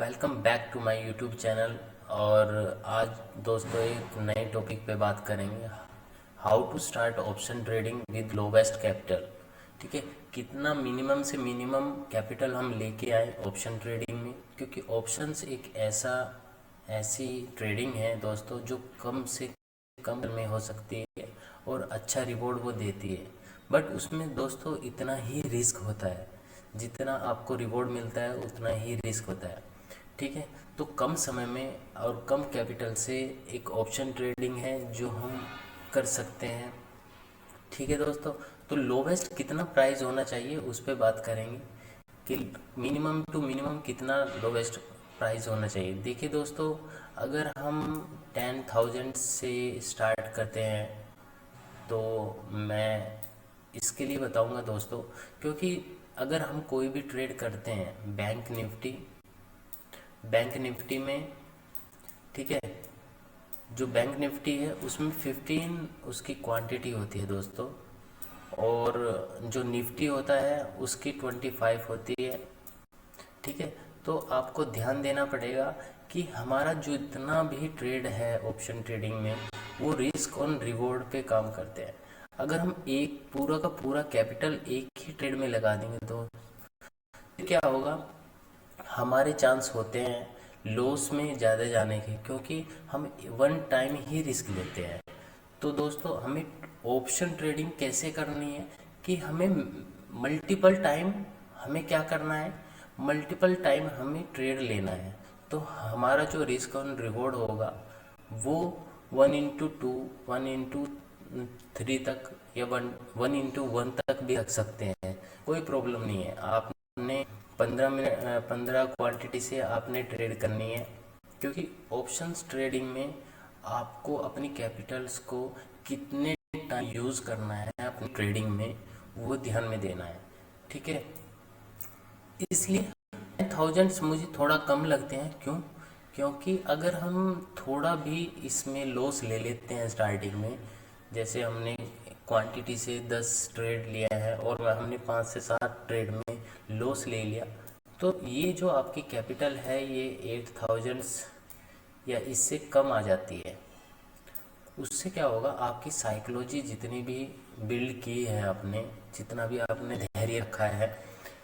Welcome back to my YouTube channel. और आज दोस्तों एक नए टॉपिक पे बात करेंगे, how to start option trading with lowest capital. ठीक है, कितना मिनिमम से मिनिमम कैपिटल हम लेके आए ऑप्शन ट्रेडिंग में, क्योंकि ऑप्शंस एक ऐसी ट्रेडिंग है दोस्तों जो कम से कम में हो सकती है और अच्छा रिवॉर्ड वो देती है। बट उसमें दोस्तों इतना ही रिस्क होता है, जितना आपको रिवॉर्ड मिलता है उतना ही रिस्क होता है। ठीक है, तो कम समय में और कम कैपिटल से एक ऑप्शन ट्रेडिंग है जो हम कर सकते हैं। ठीक है दोस्तों, तो लोवेस्ट कितना प्राइस होना चाहिए उस पर बात करेंगे कि मिनिमम टू मिनिमम कितना लोवेस्ट प्राइस होना चाहिए। देखिए दोस्तों, अगर हम 10,000 से स्टार्ट करते हैं तो मैं इसके लिए बताऊंगा दोस्तों, क्योंकि अगर हम कोई भी ट्रेड करते हैं बैंक निफ्टी में, ठीक है, जो बैंक निफ्टी है उसमें 15 उसकी क्वांटिटी होती है दोस्तों, और जो निफ्टी होता है उसकी 25 होती है। ठीक है, तो आपको ध्यान देना पड़ेगा कि हमारा जो इतना भी ट्रेड है ऑप्शन ट्रेडिंग में वो रिस्क ऑन रिवॉर्ड पे काम करते हैं। अगर हम एक पूरा का पूरा कैपिटल एक ही ट्रेड में लगा देंगे तो क्या होगा, हमारे चांस होते हैं लॉस में ज़्यादा जाने के, क्योंकि हम वन टाइम ही रिस्क लेते हैं। तो दोस्तों हमें ऑप्शन ट्रेडिंग कैसे करनी है कि हमें मल्टीपल टाइम, हमें क्या करना है, मल्टीपल टाइम हमें ट्रेड लेना है। तो हमारा जो रिस्क ऑन रिवॉर्ड होगा वो 1/2, 1/3 तक, या 1/1 तक भी रख सकते हैं, कोई प्रॉब्लम नहीं है। आपने 15 क्वांटिटी से आपने ट्रेड करनी है, क्योंकि ऑप्शंस ट्रेडिंग में आपको अपनी कैपिटल्स को कितने टाइम यूज़ करना है अपनी ट्रेडिंग में वो ध्यान में देना है। ठीक है, इसलिए 10,000 मुझे थोड़ा कम लगते हैं। क्यों? क्योंकि अगर हम थोड़ा भी इसमें लॉस ले लेते हैं स्टार्टिंग में, जैसे हमने क्वांटिटी से 10 ट्रेड लिया है और हमने 5 से 7 ट्रेड में लॉस ले लिया, तो ये जो आपकी कैपिटल है ये 8,000 या इससे कम आ जाती है। उससे क्या होगा, आपकी साइकोलॉजी जितनी भी बिल्ड की है आपने, जितना भी आपने धैर्य रखा है,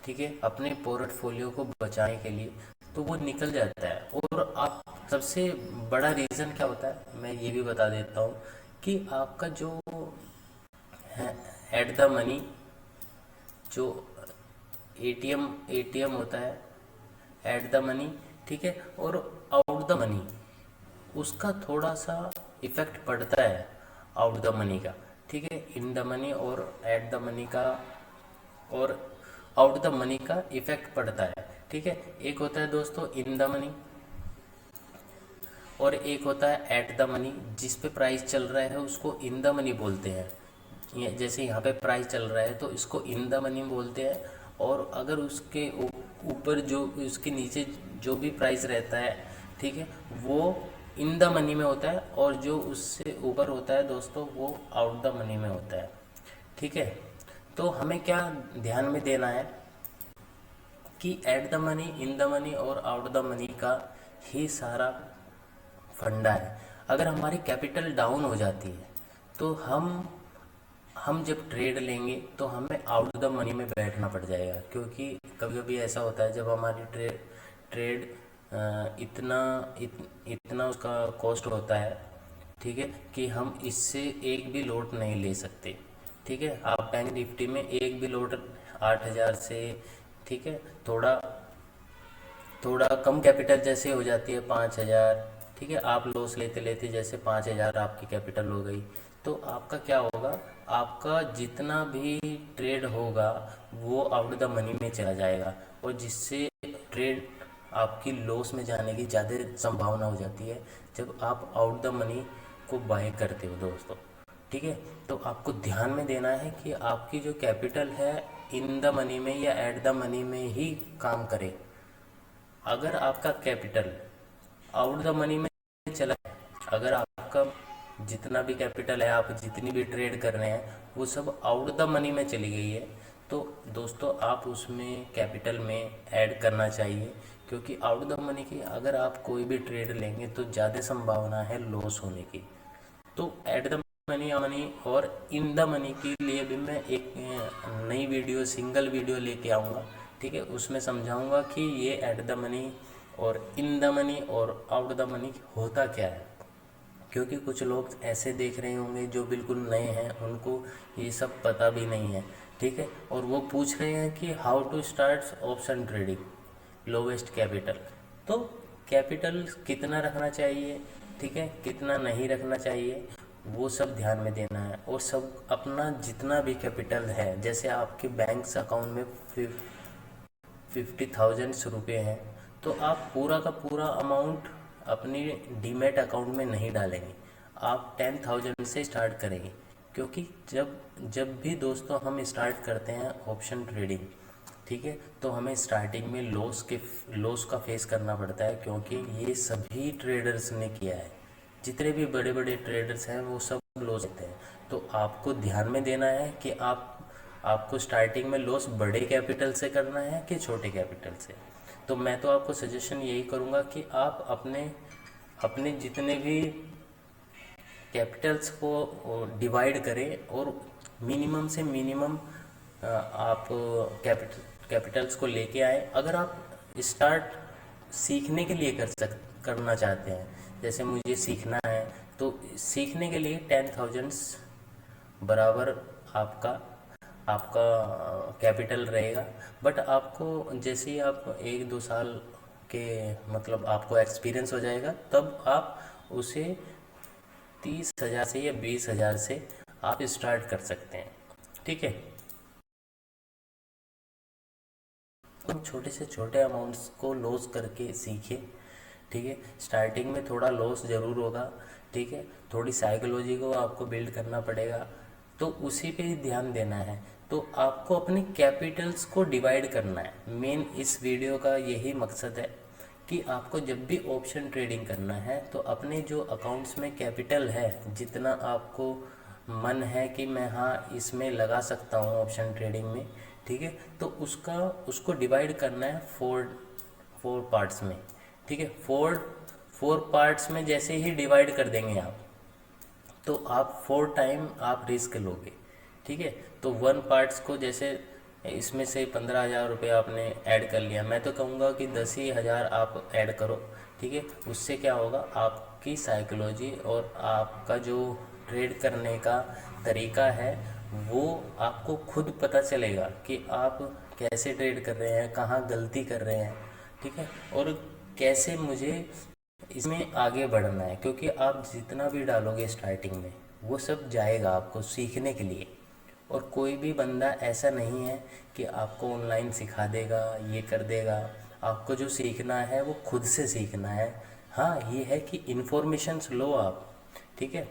ठीक है, अपने पोर्टफोलियो को बचाने के लिए, तो वो निकल जाता है। और आप सबसे बड़ा रीज़न क्या होता है मैं ये भी बता देता हूँ कि आपका जो है एट द मनी, जो एटीएम होता है एट द मनी, ठीक है, और आउट द मनी, उसका थोड़ा सा इफेक्ट पड़ता है आउट द मनी का। ठीक है, इन द मनी और एट द मनी का और आउट द मनी का इफेक्ट पड़ता है। ठीक है, एक होता है दोस्तों इन द मनी और एक होता है एट द मनी। जिस पे प्राइस चल रहा है उसको इन द मनी बोलते हैं। जैसे यहाँ पे प्राइस चल रहा है तो इसको इन द मनी बोलते हैं, और अगर उसके ऊपर जो उसके नीचे जो भी प्राइस रहता है, ठीक है, वो इन द मनी में होता है, और जो उससे ऊपर होता है दोस्तों वो आउट द मनी में होता है। ठीक है, तो हमें क्या ध्यान में देना है कि at the money, in the money और आउट द मनी का ही सारा फंडा है। अगर हमारी कैपिटल डाउन हो जाती है तो हम जब ट्रेड लेंगे तो हमें आउट द मनी में बैठना पड़ जाएगा, क्योंकि कभी कभी ऐसा होता है जब हमारी ट्रेड इतना उसका कॉस्ट होता है, ठीक है, कि हम इससे एक भी लोट नहीं ले सकते। ठीक है, आप बैंक निफ्टी में एक भी लोट 8,000 से, ठीक है, थोड़ा थोड़ा कम कैपिटल जैसे हो जाती है 5,000, ठीक है, आप लॉस लेते लेते जैसे 5,000 आपकी कैपिटल हो गई, तो आपका क्या होगा, आपका जितना भी ट्रेड होगा वो आउट द मनी में चला जाएगा, और जिससे ट्रेड आपकी लॉस में जाने की ज़्यादा संभावना हो जाती है जब आप आउट द मनी को बाय करते हो दोस्तों। ठीक है, तो आपको ध्यान में देना है कि आपकी जो कैपिटल है इन द मनी में या एट द मनी में ही काम करे। अगर आपका कैपिटल आउट द मनी में चला, अगर आपका जितना भी कैपिटल है, आप जितनी भी ट्रेड कर रहे हैं वो सब आउट द मनी में चली गई है, तो दोस्तों आप उसमें कैपिटल में ऐड करना चाहिए, क्योंकि आउट द मनी की अगर आप कोई भी ट्रेड लेंगे तो ज़्यादा संभावना है लॉस होने की। तो एट द मनी और इन द मनी के लिए भी मैं एक नई वीडियो, सिंगल वीडियो लेके आऊँगा, ठीक है। उसमें समझाऊँगा कि ये एट द मनी और इन द मनी और आउट द मनी होता क्या है। क्योंकि कुछ लोग ऐसे देख रहे होंगे जो बिल्कुल नए हैं, उनको ये सब पता भी नहीं है, ठीक है। और वो पूछ रहे हैं कि how to start option trading lowest capital. तो कैपिटल कितना रखना चाहिए, ठीक है, कितना नहीं रखना चाहिए, वो सब ध्यान में देना है। और सब अपना जितना भी कैपिटल है, जैसे आपके बैंक अकाउंट में 50,000 रुपये हैं, तो आप पूरा का पूरा अमाउंट अपनी डीमैट अकाउंट में नहीं डालेंगे, आप 10,000 से स्टार्ट करेंगे। क्योंकि जब जब भी दोस्तों हम स्टार्ट करते हैं ऑप्शन ट्रेडिंग, ठीक है, तो हमें स्टार्टिंग में लॉस का फेस करना पड़ता है। क्योंकि ये सभी ट्रेडर्स ने किया है, जितने भी बड़े बड़े ट्रेडर्स हैं वो सब लॉस होते हैं। तो आपको ध्यान में देना है कि आपको स्टार्टिंग में लॉस बड़े कैपिटल से करना है कि छोटे कैपिटल से। तो मैं तो आपको सजेशन यही करूँगा कि आप अपने अपने जितने भी कैपिटल्स को डिवाइड करें और मिनिमम से मिनिमम आप कैपिटल्स को लेके आए। अगर आप स्टार्ट सीखने के लिए करना चाहते हैं, जैसे मुझे सीखना है, तो सीखने के लिए 10,000 बराबर आपका आपका कैपिटल रहेगा। बट आपको जैसे ही आप 1-2 साल के मतलब आपको एक्सपीरियंस हो जाएगा, तब आप उसे 30,000 से या 20,000 से आप स्टार्ट कर सकते हैं, ठीक है। हम छोटे से छोटे अमाउंट्स को लॉस करके सीखें, ठीक है। स्टार्टिंग में थोड़ा लॉस ज़रूर होगा, ठीक है, थोड़ी साइकोलॉजी को आपको बिल्ड करना पड़ेगा, तो उसी पे ही ध्यान देना है। तो आपको अपने कैपिटल्स को डिवाइड करना है। मेन इस वीडियो का यही मकसद है कि आपको जब भी ऑप्शन ट्रेडिंग करना है, तो अपने जो अकाउंट्स में कैपिटल है, जितना आपको मन है कि मैं हाँ इसमें लगा सकता हूँ ऑप्शन ट्रेडिंग में, ठीक है, तो उसको डिवाइड करना है फोर पार्ट्स में, ठीक है। फोर पार्ट्स में जैसे ही डिवाइड कर देंगे आप, तो आप 4 टाइम आप रिस्क लोगे, ठीक है। तो 1 पार्ट्स को जैसे इसमें से 15,000 रुपये आपने ऐड कर लिया, मैं तो कहूँगा कि 10,000 आप ऐड करो, ठीक है। उससे क्या होगा, आपकी साइकोलॉजी और आपका जो ट्रेड करने का तरीका है वो आपको खुद पता चलेगा कि आप कैसे ट्रेड कर रहे हैं, कहाँ गलती कर रहे हैं, ठीक है, और कैसे मुझे इसमें आगे बढ़ना है। क्योंकि आप जितना भी डालोगे स्टार्टिंग में, वो सब जाएगा आपको सीखने के लिए। और कोई भी बंदा ऐसा नहीं है कि आपको ऑनलाइन सिखा देगा, ये कर देगा। आपको जो सीखना है वो खुद से सीखना है। हाँ, ये है कि इन्फॉर्मेशंस लो आप, ठीक है।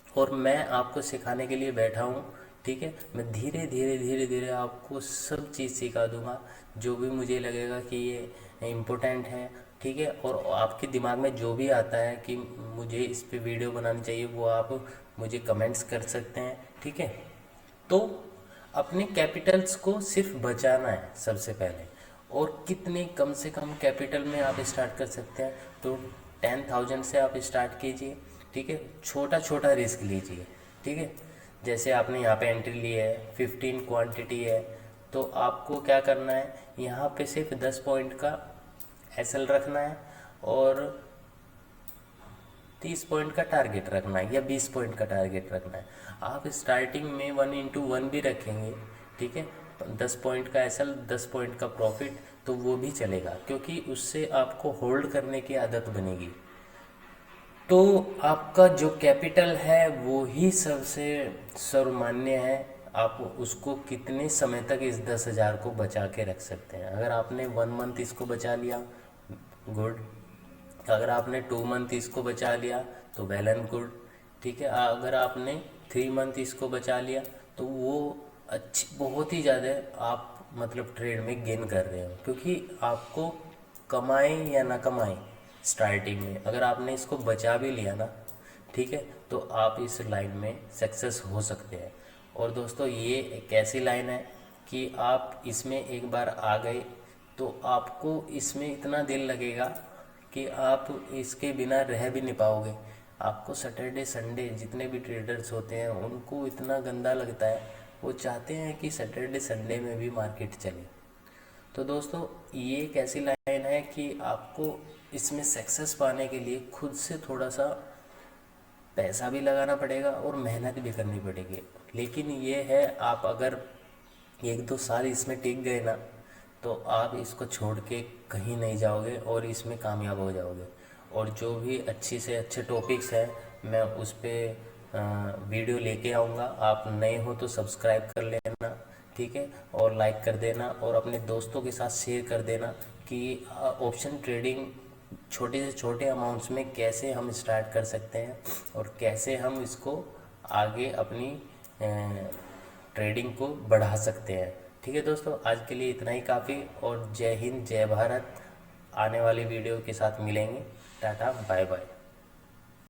और मैं आपको सिखाने के लिए बैठा हूँ, ठीक है। मैं धीरे धीरे धीरे धीरे आपको सब चीज़ सिखा दूँगा, जो भी मुझे लगेगा कि ये इम्पोर्टेंट है, ठीक है। और आपके दिमाग में जो भी आता है कि मुझे इस पे वीडियो बनानी चाहिए, वो आप मुझे कमेंट्स कर सकते हैं, ठीक है। तो अपने कैपिटल्स को सिर्फ बचाना है सबसे पहले। और कितने कम से कम कैपिटल में आप स्टार्ट कर सकते हैं, तो 10,000 से आप स्टार्ट कीजिए, ठीक है। छोटा छोटा रिस्क लीजिए, ठीक है। जैसे आपने यहाँ पे एंट्री ली है, 15 क्वांटिटी है, तो आपको क्या करना है, यहाँ पे सिर्फ 10 पॉइंट का एसएल रखना है और 30 पॉइंट का टारगेट रखना है या 20 पॉइंट का टारगेट रखना है। आप स्टार्टिंग में 1:1 भी रखेंगे, ठीक है, 10 पॉइंट का एसएल, 10 पॉइंट का प्रॉफिट, तो वो भी चलेगा। क्योंकि उससे आपको होल्ड करने की आदत बनेगी। तो आपका जो कैपिटल है वो ही सबसे सर्वमान्य है। आप उसको कितने समय तक इस 10,000 को बचा के रख सकते हैं। अगर आपने 1 मंथ इसको बचा लिया, गुड। अगर आपने 2 मंथ इसको बचा लिया तो वेल एंड गुड, ठीक है। अगर आपने 3 मंथ इसको बचा लिया तो वो अच्छी, बहुत ही ज़्यादा आप मतलब ट्रेड में गेन कर रहे हो। क्योंकि आपको कमाए या ना कमाए, स्टार्टिंग में अगर आपने इसको बचा भी लिया ना, ठीक है, तो आप इस लाइन में सक्सेस हो सकते हैं। और दोस्तों, ये एक ऐसी लाइन है कि आप इसमें एक बार आ गए तो आपको इसमें इतना दिल लगेगा कि आप इसके बिना रह भी नहीं पाओगे। आपको सैटरडे संडे जितने भी ट्रेडर्स होते हैं उनको इतना गंदा लगता है, वो चाहते हैं कि सैटरडे संडे में भी मार्केट चले। तो दोस्तों ये एक ऐसी लाइन है कि आपको इसमें सक्सेस पाने के लिए खुद से थोड़ा सा पैसा भी लगाना पड़ेगा और मेहनत भी करनी पड़ेगी। लेकिन ये है, आप अगर 1-2 साल इसमें टिक गए ना तो आप इसको छोड़ के कहीं नहीं जाओगे और इसमें कामयाब हो जाओगे। और जो भी अच्छी से अच्छे टॉपिक्स हैं मैं उस पर वीडियो लेके आऊँगा। आप नए हो तो सब्सक्राइब कर लेना, ठीक है, और लाइक कर देना और अपने दोस्तों के साथ शेयर कर देना कि ऑप्शन ट्रेडिंग छोटे से छोटे अमाउंट्स में कैसे हम स्टार्ट कर सकते हैं और कैसे हम इसको आगे अपनी ट्रेडिंग को बढ़ा सकते हैं। ठीक है दोस्तों, आज के लिए इतना ही काफ़ी, और जय हिंद जय भारत। आने वाली वीडियो के साथ मिलेंगे। Tata bye bye.